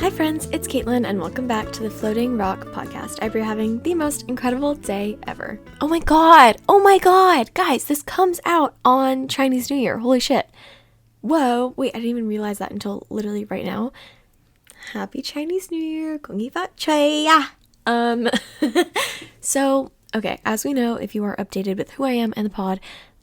Hi friends, it's Caitlin and welcome back to the Floating Rock Podcast. I hope you're having the most incredible day ever. Oh my god, guys, this comes out on Chinese New Year. Holy shit. Whoa, wait, I didn't even realize that until literally right now. Happy Chinese New Year, Gong Yi Fa Cui Ya. So, okay, as we know, if you are updated with who I am and the pod,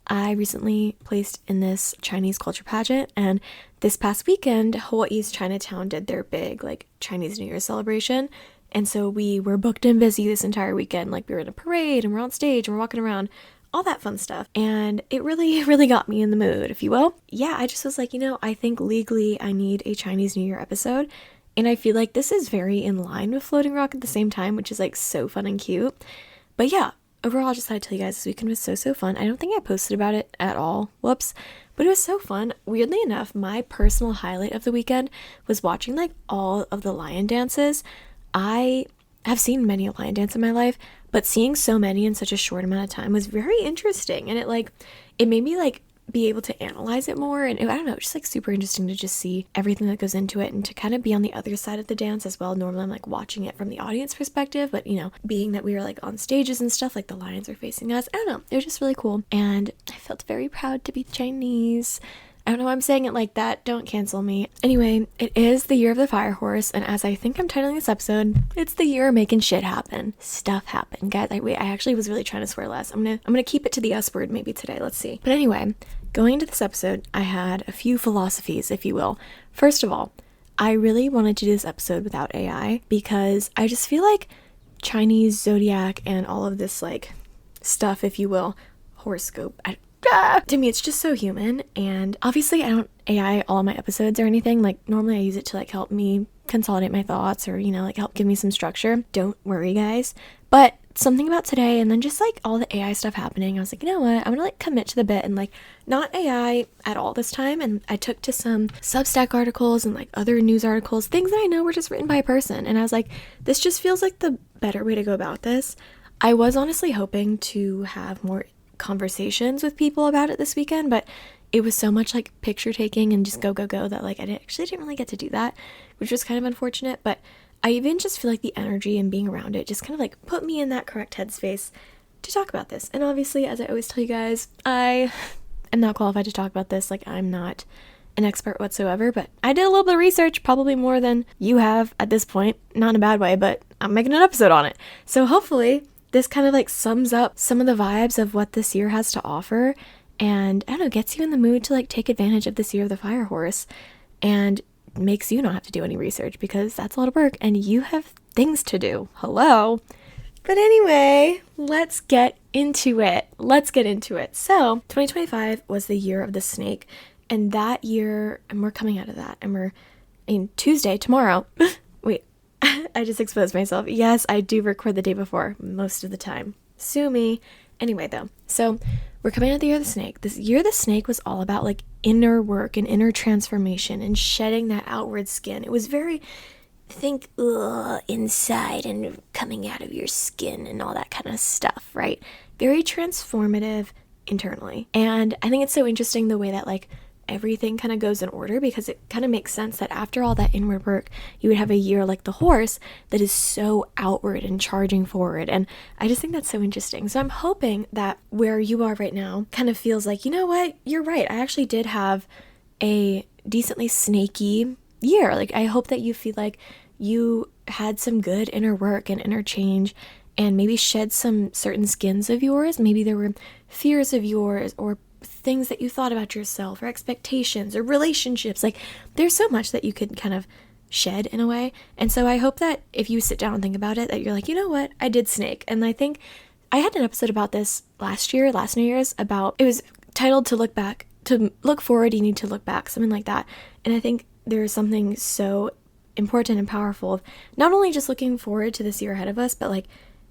I recently placed in this Chinese culture pageant, and this past weekend, Hawaii's Chinatown did their big, Chinese New Year celebration, and so we were booked and busy this entire weekend. We were in a parade, and we're on stage, and we're walking around, all that fun stuff, and it really got me in the mood, if you will. Yeah, I just was like, I think legally I need a Chinese New Year episode, and I feel like this is very in line with Floating Rock at the same time, which is, so fun and cute. But yeah, overall, I just thought I'd tell you guys this weekend was so fun. I don't think I posted about it at all. Whoops. But it was so fun. Weirdly enough, my personal highlight of the weekend was watching, all of the lion dances. I have seen many a lion dance in my life, but seeing so many in such a short amount of time was very interesting. And it made me, be able to analyze it more, and I don't know, it's just super interesting to just see everything that goes into it and to kind of be on the other side of the dance as well. Normally I'm watching it from the audience perspective, but being that we were on stages and stuff, the lions are facing us, I don't know, it was just really cool, and I felt very proud to be Chinese. I don't know why I'm saying it like that, don't cancel me. Anyway, it is the year of the fire horse, and as I think I'm titling this episode, it's the year of making shit happen. Stuff happen. Guys, I actually was really trying to swear less. I'm gonna keep it to the S word maybe today, let's see. But anyway, going into this episode, I had a few philosophies, if you will. First of all, I really wanted to do this episode without AI because I just feel like Chinese zodiac and all of this stuff, if you will, horoscope, to me it's just so human, and obviously I don't AI all my episodes or anything. Normally I use it to help me consolidate my thoughts or help give me some structure. Don't worry guys, but something about today and then just all the AI stuff happening, I was like, you know what, I'm gonna commit to the bit and not AI at all this time. And I took to some Substack articles and other news articles, things that I know were just written by a person, and I was like, this just feels like the better way to go about this. I was honestly hoping to have more conversations with people about it this weekend, but it was so much picture taking and just go that I didn't really get to do that, which was kind of unfortunate. But I even just feel the energy and being around it just kind of put me in that correct headspace to talk about this. And obviously, as I always tell you guys, I am not qualified to talk about this. I'm not an expert whatsoever, but I did a little bit of research, probably more than you have at this point, not in a bad way, but I'm making an episode on it. So hopefully this kind of sums up some of the vibes of what this year has to offer, and I don't know, gets you in the mood to take advantage of this year of the fire horse, and makes you not have to do any research because that's a lot of work and you have things to do. Hello. But anyway, let's get into it. So 2025 was the year of the snake, and that year, and we're coming out of that, and we're in Tuesday, tomorrow. Wait, I just exposed myself. Yes, I do record the day before most of the time. Sue me. Anyway, though, so we're coming out of the year of the snake. This year of the snake was all about inner work and inner transformation and shedding that outward skin. It was very, think inside and coming out of your skin and all that kind of stuff, right? Very transformative internally. And I think it's so interesting the way that everything kind of goes in order, because it kind of makes sense that after all that inward work, you would have a year like the horse that is so outward and charging forward. And I just think that's so interesting. So I'm hoping that where you are right now kind of feels you know what, you're right, I actually did have a decently snaky year. I hope that you feel you had some good inner work and inner change and maybe shed some certain skins of yours. Maybe there were fears of yours or things that you thought about yourself or expectations or relationships. There's so much that you could kind of shed in a way. And so I hope that if you sit down and think about it, that you're you know what, I did snake. And I think I had an episode about this last New Year's, about, it was titled To Look Forward, You Need to Look Back, something like that. And I think there is something so important and powerful of not only just looking forward to this year ahead of us, but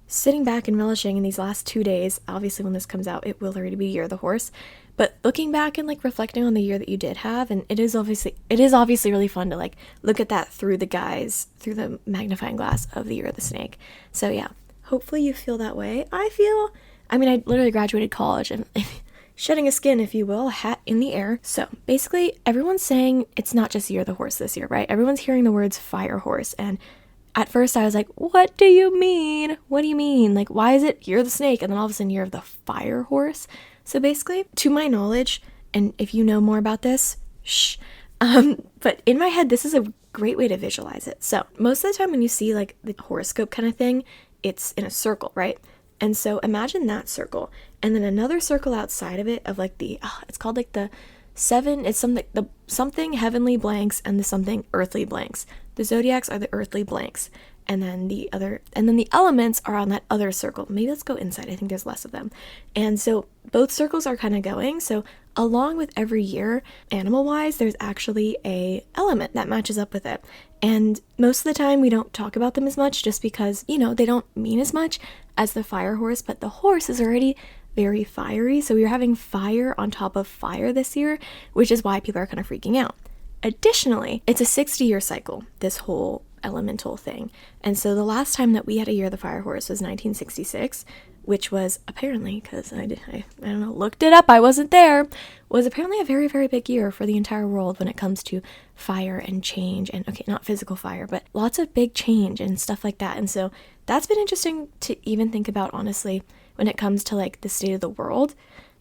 sitting back and relishing in these last 2 days. Obviously when this comes out, it will already be Year of the Horse, but looking back and reflecting on the year that you did have. And it is obviously really fun to look at that through the magnifying glass of the year of the snake. So yeah, hopefully you feel that way. I mean, I literally graduated college, and shedding a skin, if you will, a hat in the air. So basically, everyone's saying it's not just Year of the Horse this year, right? Everyone's hearing the words fire horse. And at first I was like, what do you mean? What do you mean? Like, why is it Year of the Snake and then all of a sudden Year of the Fire Horse? So basically, to my knowledge, and if you know more about this, shh. But in my head, this is a great way to visualize it. So most of the time when you see like the horoscope kind of thing, it's in a circle, right? And so imagine that circle and then another circle outside of it of like it's called like the seven, it's something heavenly blanks and the something earthly blanks. The zodiacs are the earthly blanks. And then the elements are on that other circle. Maybe let's go inside. I think there's less of them. And so both circles are kind of going. So along with every year, animal-wise, there's actually a element that matches up with it. And most of the time we don't talk about them as much just because, they don't mean as much as the fire horse, but the horse is already very fiery. So we're having fire on top of fire this year, which is why people are kind of freaking out. Additionally, it's a 60-year cycle, this whole elemental thing. And so the last time that we had a Year of the Fire Horse was 1966, which was apparently, because I don't know, looked it up, I wasn't there, was apparently a very, very big year for the entire world when it comes to fire and change. And okay, not physical fire, but lots of big change and stuff like that. And so that's been interesting to even think about, honestly, when it comes to like the state of the world.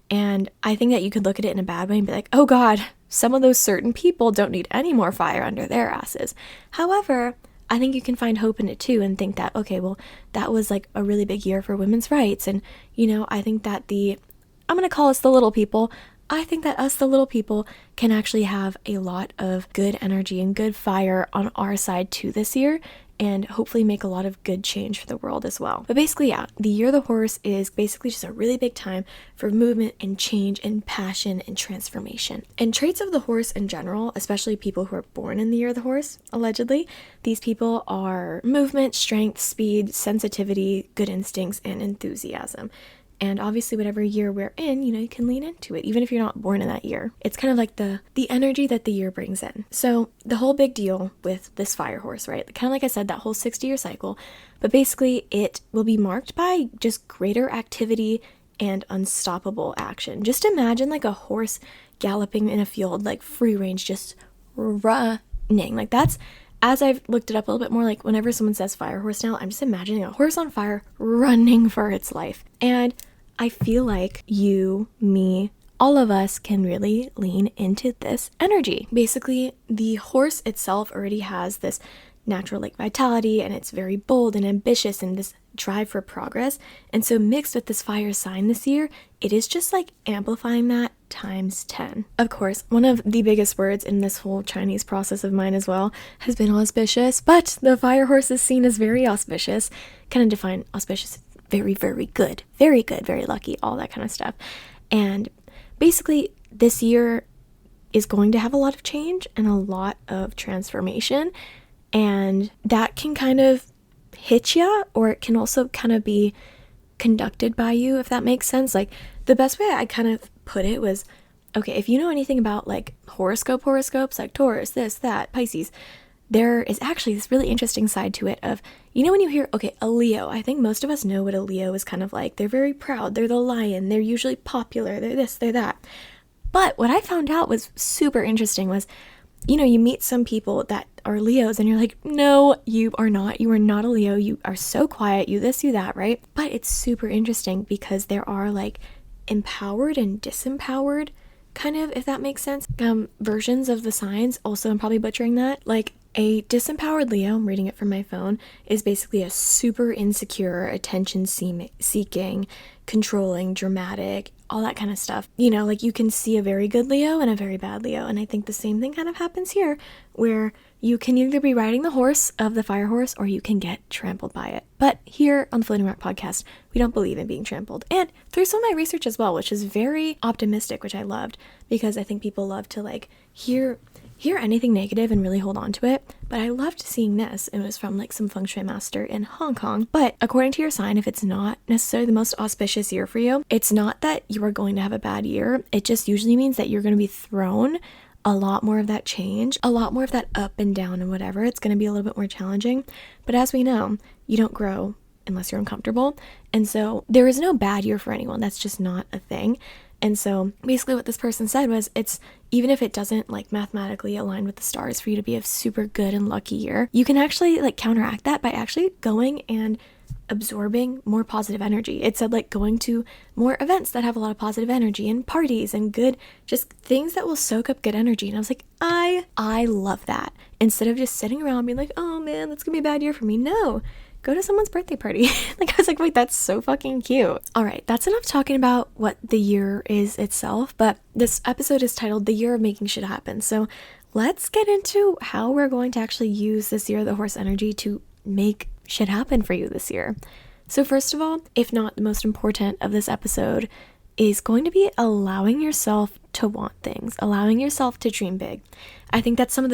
And I think that you could look at it in a bad way and be like, oh God, some of those certain people don't need any more fire under their asses. However, I think you can find hope in it too and think that, okay, well, that was like a really big year for women's rights. And, I think that I'm going to call us the little people. I think that us, the little people, can actually have a lot of good energy and good fire on our side too this year, and hopefully make a lot of good change for the world as well. But basically, yeah, the Year of the Horse is basically just a really big time for movement and change and passion and transformation. And traits of the horse in general, especially people who are born in the Year of the Horse, allegedly, these people are movement, strength, speed, sensitivity, good instincts, and enthusiasm. And obviously whatever year we're in, you can lean into it, even if you're not born in that year. It's kind of like the energy that the year brings in. So the whole big deal with this fire horse, right? Kind of like I said, that whole 60-year cycle. But basically it will be marked by just greater activity and unstoppable action. Just imagine like a horse galloping in a field, like free range, just running. Like that's, as I've looked it up a little bit more, like whenever someone says fire horse now, I'm just imagining a horse on fire running for its life. And I feel like you, me, all of us can really lean into this energy. Basically, the horse itself already has this natural like vitality, and it's very bold and ambitious and this drive for progress. And so mixed with this fire sign this year, it is just like amplifying that times 10. Of course, one of the biggest words in this whole Chinese process of mine as well has been auspicious, but the fire horse is seen as very auspicious. Kind of define auspicious, very, very good, very lucky, all that kind of stuff. And basically this year is going to have a lot of change and a lot of transformation, and that can kind of hit you, or it can also kind of be conducted by you, if that makes sense. Like the best way I kind of put it was, okay, if you know anything about like horoscopes like Taurus, this, that, Pisces, there is actually this really interesting side to it of, when you hear, okay, a Leo, I think most of us know what a Leo is kind of like. They're very proud, they're the lion, they're usually popular, they're this, they're that. But what I found out was super interesting was, you meet some people that are Leos and you're like, no, you are not a Leo, you are so quiet, you this, you that, right? But it's super interesting because there are like empowered and disempowered, kind of, if that makes sense, versions of the signs. Also, I'm probably butchering that. Like a disempowered Leo, I'm reading it from my phone, is basically a super insecure, attention-seeking, controlling, dramatic, all that kind of stuff. Like you can see a very good Leo and a very bad Leo. And I think the same thing kind of happens here, where you can either be riding the horse of the fire horse or you can get trampled by it. But here on the Floating Rock podcast, we don't believe in being trampled. And through some of my research as well, which is very optimistic, which I loved, because I think people love to like hear anything negative and really hold on to it. But I loved seeing this. It was from like some feng shui master in Hong Kong. But according to your sign, if it's not necessarily the most auspicious year for you, it's not that you are going to have a bad year. It just usually means that you're going to be thrown a lot more of that change, a lot more of that up and down and whatever. It's going to be a little bit more challenging. But as we know, you don't grow unless you're uncomfortable. And so there is no bad year for anyone. That's just not a thing. And so basically what this person said was, it's even if it doesn't like mathematically align with the stars for you to be a super good and lucky year, you can actually like counteract that by actually going and absorbing more positive energy. It said like going to more events that have a lot of positive energy and parties and good, just things that will soak up good energy. And I was like, I love that. Instead of just sitting around being like, oh man, that's gonna be a bad year for me. No, go to someone's birthday party. Like I was like, wait, that's so fucking cute. All right, that's enough talking about what the year is itself, but this episode is titled The Year of Making Shit Happen. So let's get into how we're going to actually use this Year of the Horse energy to make shit happen for you this year. So first of all, if not the most important of this episode, is going to be allowing yourself to want things, allowing yourself to dream big. I think that's one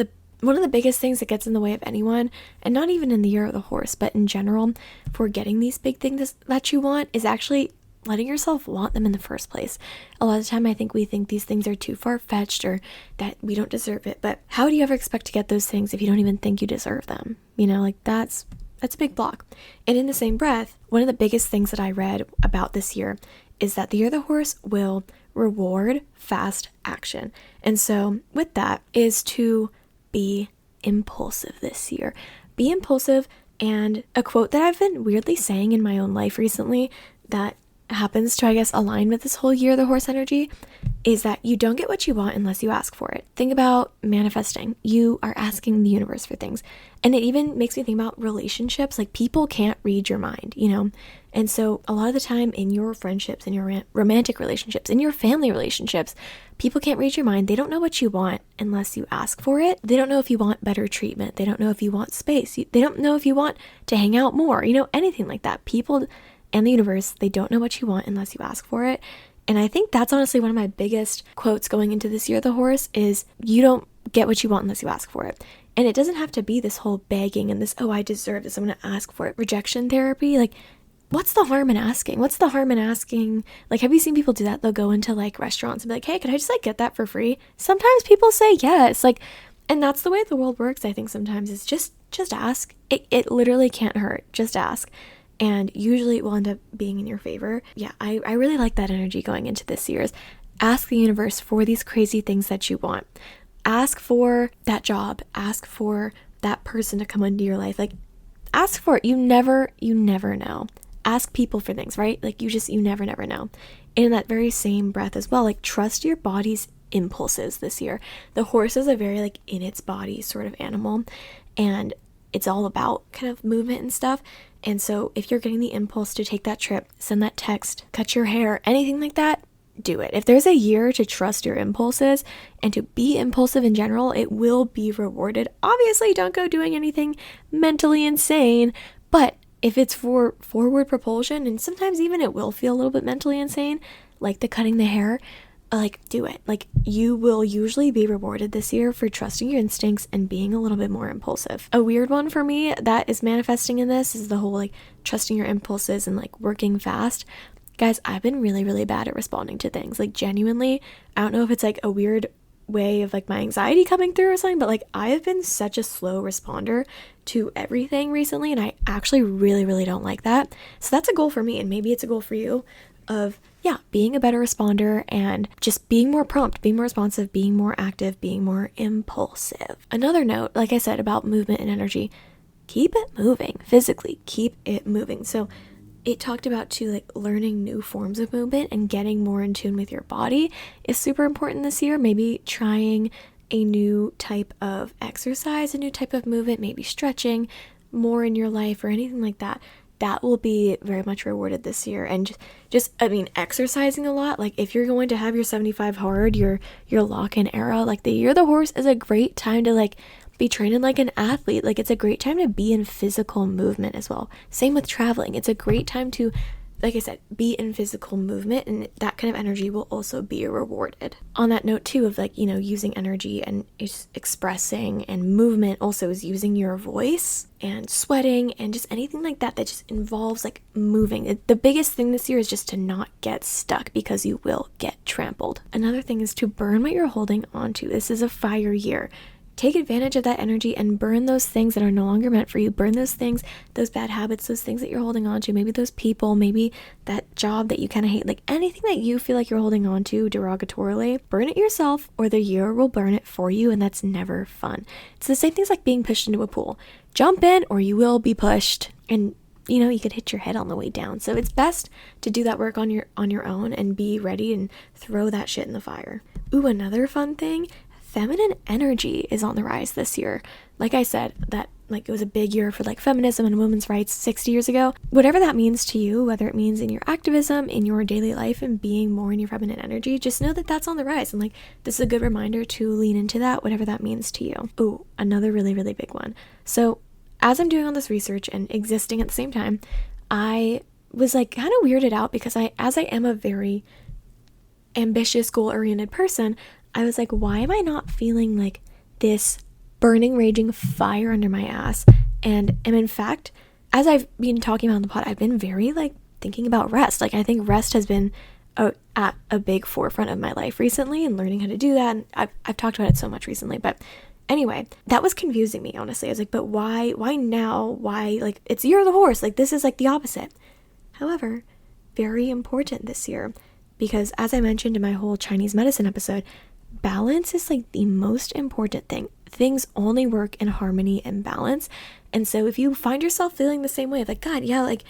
of the biggest things that gets in the way of anyone, and not even in the Year of the Horse, but in general, for getting these big things that you want, is actually letting yourself want them in the first place. A lot of the time I think we think these things are too far-fetched or that we don't deserve it, but how do you ever expect to get those things if you don't even think you deserve them? You know, like that's a big block. And in the same breath, one of the biggest things that I read about this year is that the Year of the Horse will reward fast action. And so with that is to be impulsive this year. Be impulsive. And a quote that I've been weirdly saying in my own life recently that happens to, I guess, align with this whole Year of the Horse energy is that you don't get what you want unless you ask for it. Think about manifesting. You are asking the universe for things. And it even makes me think about relationships. Like, people can't read your mind, you know? And so a lot of the time in your friendships, in your romantic relationships, in your family relationships, people can't read your mind. They don't know what you want unless you ask for it. They don't know if you want better treatment. They don't know if you want space. They don't know if you want to hang out more, you know, anything like that. People and the universe, they don't know what you want unless you ask for it. And I think that's honestly one of my biggest quotes going into this Year of the Horse is you don't get what you want unless you ask for it. And it doesn't have to be this whole begging and this, oh, I deserve this, I'm going to ask for it. Rejection therapy, like, what's the harm in asking? What's the harm in asking? Like, have you seen people do that? They'll go into like restaurants and be like, hey, could I just like get that for free? Sometimes people say yes, like, and that's the way the world works. I think sometimes is just ask. It literally can't hurt. Just ask. And usually it will end up being in your favor. Yeah, I really like that energy going into this year's. Ask the universe for these crazy things that you want. Ask for that job. Ask for that person to come into your life. Like, ask for it. You never know. Ask people for things, right? Like, you never know. And in that very same breath as well, like, trust your body's impulses this year. The horse is a very like in its body sort of animal, and it's all about kind of movement and stuff. And so if you're getting the impulse to take that trip, send that text, cut your hair, anything like that, do it. If there's a year to trust your impulses and to be impulsive in general, it will be rewarded. Obviously, don't go doing anything mentally insane, but if it's for forward propulsion, and sometimes even it will feel a little bit mentally insane, like the cutting the hair, like, do it. Like, you will usually be rewarded this year for trusting your instincts and being a little bit more impulsive. A weird one for me that is manifesting in this is the whole like trusting your impulses and like working fast. Guys, I've been really, really bad at responding to things. Like, genuinely, I don't know if it's like a weird way of like my anxiety coming through or something, but like I have been such a slow responder to everything recently, and I actually really, really don't like that. So that's a goal for me, and maybe it's a goal for you of being a better responder and just being more prompt, being more responsive, being more active, being more impulsive. Another note, like I said, about movement and energy, keep it moving physically, keep it moving. So it talked about too, like, learning new forms of movement and getting more in tune with your body is super important this year. Maybe trying a new type of exercise, a new type of movement, maybe stretching more in your life or anything like that. That will be very much rewarded this year. And just exercising a lot. Like, if you're going to have your 75 hard, your lock-in era, like the Year of the Horse is a great time to like be training like an athlete. Like, it's a great time to be in physical movement as well. Same with traveling. It's a great time to, like I said, be in physical movement, and that kind of energy will also be rewarded. On that note too of like, you know, using energy and expressing, and movement also is using your voice and sweating and just anything like that just involves like moving. The biggest thing this year is just to not get stuck, because you will get trampled. Another thing is to burn what you're holding on to. This is a fire year. take advantage of that energy and burn those things that are no longer meant for you. Burn those things, those bad habits, those things that you're holding on to, maybe those people, maybe that job that you kind of hate, like anything that you feel like you're holding on to derogatorily. Burn it yourself, or the year will burn it for you, and that's never fun. It's the same thing as like being pushed into a pool. Jump in or you will be pushed, and you could hit your head on the way down. So it's best to do that work on your own and be ready and throw that shit in the fire. Ooh, another fun thing, feminine energy is on the rise this year. Like I said, that like it was a big year for like feminism and women's rights 60 years ago. Whatever that means to you, whether it means in your activism, in your daily life, and being more in your feminine energy, just know that that's on the rise. And like, this is a good reminder to lean into that, whatever that means to you. Ooh, another really, really big one. So as I'm doing all this research and existing at the same time, I was like kind of weirded out because as I am a very ambitious, goal-oriented person, I was like, why am I not feeling like this burning, raging fire under my ass? And am in fact, as I've been talking about on the pod, I've been very like thinking about rest. Like I think rest has been at a big forefront of my life recently, and learning how to do that. And I've talked about it so much recently, but anyway, that was confusing me, honestly. I was like, but why now? Why, like, it's Year of the Horse. Like, this is like the opposite. However, very important this year, because as I mentioned in my whole Chinese medicine episode, balance is like the most important thing. Things only work in harmony and balance. And so if you find yourself feeling the same way, like, God, yeah, like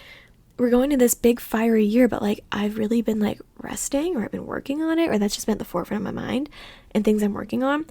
we're going to this big fiery year, but like I've really been like resting, or I've been working on it, or that's just been at the forefront of my mind and things I'm working on,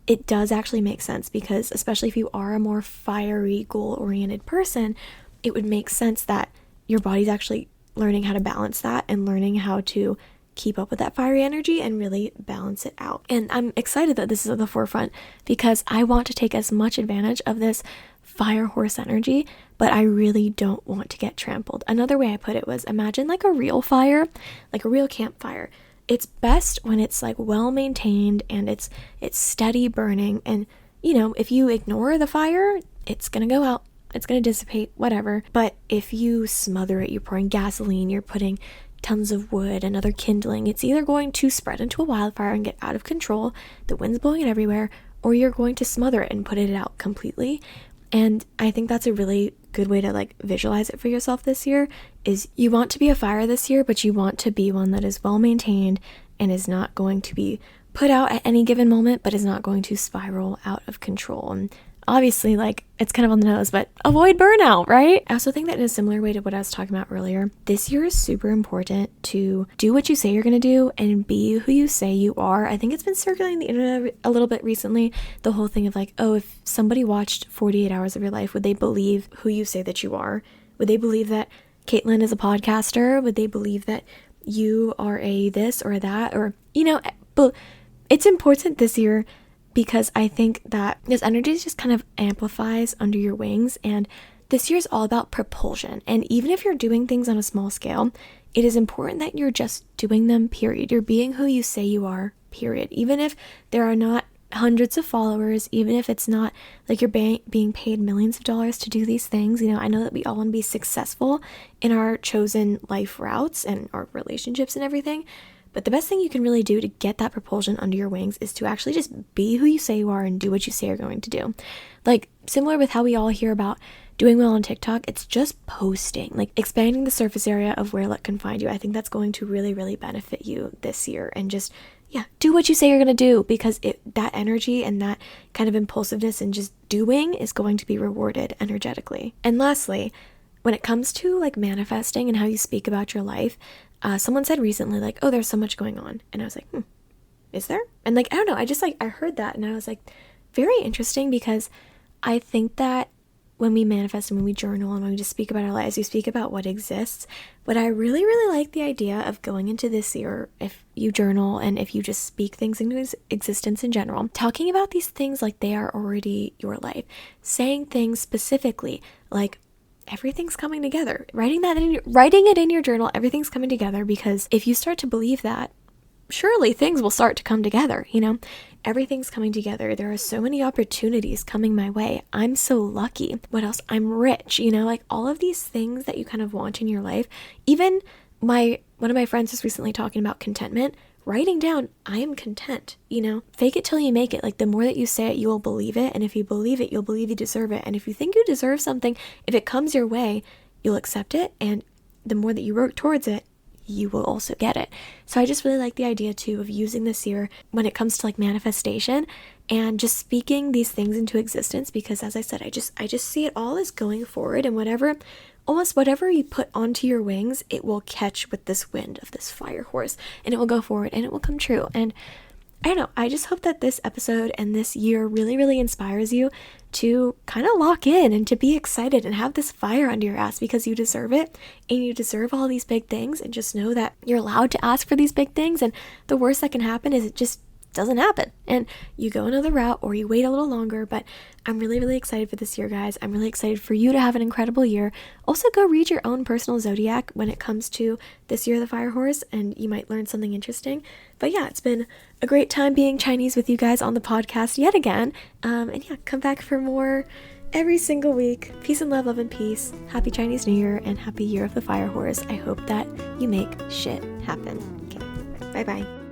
it does actually make sense, because especially if you are a more fiery, goal-oriented person, it would make sense that your body's actually learning how to balance that and learning how to keep up with that fiery energy and really balance it out. And I'm excited that this is at the forefront, because I want to take as much advantage of this fire horse energy, but I really don't want to get trampled. Another way I put it was, imagine like a real fire, like a real campfire. It's best when it's like well maintained and it's steady burning, and if you ignore the fire, it's gonna go out, it's gonna dissipate, whatever. But if you smother it, you're pouring gasoline, you're putting tons of wood and other kindling, it's either going to spread into a wildfire and get out of control, the wind's blowing it everywhere, or you're going to smother it and put it out completely. And I think that's a really good way to like visualize it for yourself this year, is you want to be a fire this year, but you want to be one that is well maintained and is not going to be put out at any given moment, but is not going to spiral out of control. And obviously, like, it's kind of on the nose, but avoid burnout, right? I also think that in a similar way to what I was talking about earlier, this year is super important to do what you say you're going to do and be who you say you are. I think it's been circulating the internet a little bit recently, the whole thing of like, oh, if somebody watched 48 hours of your life, would they believe who you say that you are? Would they believe that Caitlin is a podcaster? Would they believe that you are a this or that? Or, but it's important this year, because I think that this energy just kind of amplifies under your wings, and this year is all about propulsion. And even if you're doing things on a small scale, it is important that you're just doing them, period. You're being who you say you are, period. Even if there are not hundreds of followers, even if it's not like you're being paid millions of dollars to do these things. I know that we all want to be successful in our chosen life routes and our relationships and everything. But the best thing you can really do to get that propulsion under your wings is to actually just be who you say you are and do what you say you're going to do. Like, similar with how we all hear about doing well on TikTok, it's just posting, like expanding the surface area of where it can find you. I think that's going to really, really benefit you this year. And just, do what you say you're going to do, because that energy and that kind of impulsiveness and just doing is going to be rewarded energetically. And lastly, when it comes to like manifesting and how you speak about your life, someone said recently, like, oh, there's so much going on. And I was like, is there? And like, I don't know. I heard that and I was like, very interesting, because I think that when we manifest and when we journal and when we just speak about our lives, we speak about what exists. But I really, really like the idea of going into this year, if you journal and if you just speak things into existence in general, talking about these things like they are already your life, saying things specifically like, everything's coming together, writing it in your journal, everything's coming together, because if you start to believe that, surely things will start to come together, everything's coming together. There are so many opportunities coming my way. I'm so lucky. What else? I'm rich, like all of these things that you kind of want in your life. Even one of my friends was recently talking about contentment. writing down, I am content, fake it till you make it. Like, the more that you say it, you will believe it. And if you believe it, you'll believe you deserve it. And if you think you deserve something, if it comes your way, you'll accept it. And the more that you work towards it, you will also get it. So I just really like the idea too of using this year when it comes to like manifestation and just speaking these things into existence, because as I said, I just see it all as going forward, and almost whatever you put onto your wings, it will catch with this wind of this fire horse, and it will go forward and it will come true. And I don't know, I just hope that this episode and this year really, really inspires you to kind of lock in and to be excited and have this fire under your ass, because you deserve it and you deserve all these big things. And just know that you're allowed to ask for these big things, and the worst that can happen is it just doesn't happen and you go another route or you wait a little longer. But I'm really, really excited for this year, guys. I'm really excited for you to have an incredible year. Also, go read your own personal zodiac when it comes to this year of the fire horse, and you might learn something interesting. But yeah, it's been a great time being Chinese with you guys on the podcast yet again. And yeah, come back for more every single week. Peace and love and peace. Happy Chinese New Year and happy year of the fire horse. I hope that you make shit happen. Okay, bye-bye.